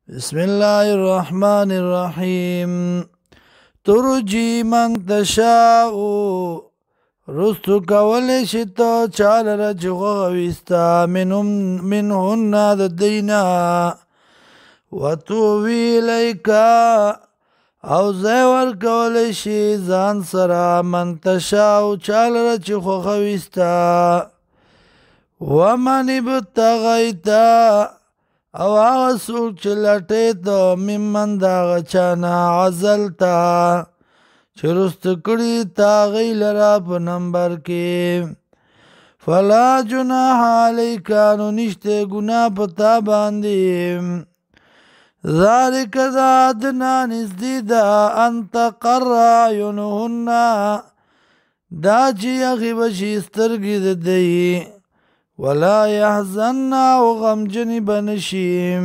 بسم الله الرحمن الرحیم. ترجی من تشاء، رستو کولی شتا چال رچ غویستا منهن د دینا، و تووی لیکا او زیور کولی شی زان سرا من تشاء چال رچ غویستا، ومن ابتغیتا او آغا سوک چه لٹی تا ممن داغا چانا عزلتا چه رست کری تا غیل را پا نمبر کی، فلا جناح علیکانو نشتے گناہ پتا باندی، ذالک دا ادنا نزدیدا انت قر عیونهن دا چی اخی بشی استرگی دی، ولا يحزن او غمجن بنشیم،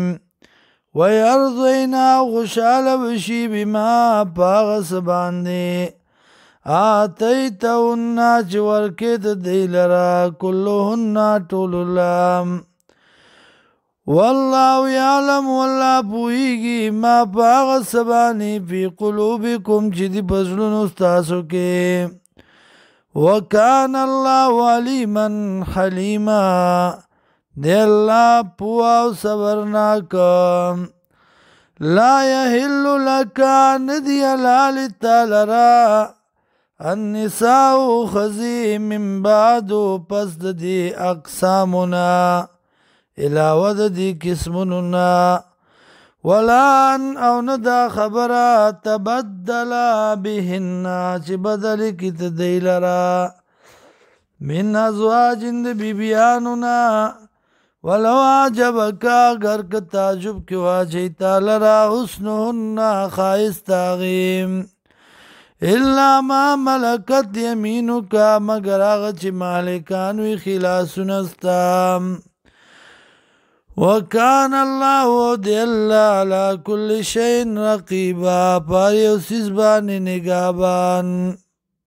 ويرضين او خوشحال بشی بما پاغس باندی آتیتهن چه ورکیت دی لرا کلهن طول اللہ، والله یعلم والله پوئیگی ما پاغس بانی فی قلوبکم چی دی پزلون استاسو کے، وکان اللہ علیما حلیما دی اللہ پوا و صبرناکا، لا یحل لکا ندی علال تالرا النساء خزی من بعدو پس دی اقسامنا علاوہ دی قسمنا، ولان او ندا خبرا تبدلا بهن چه بدل کت دیلرا من ازواجند بیبیانونا، ولو عجبکا گرک تعجب کی واجیتا لرا حسنهن خائستاغیم، الا ما ملکت یمینکا مگر آغا چه مالکانوی خلاسنستا، وکان اللہ دی اللہ علا کل شین رقیبا پاری اسیز بانی نگابان.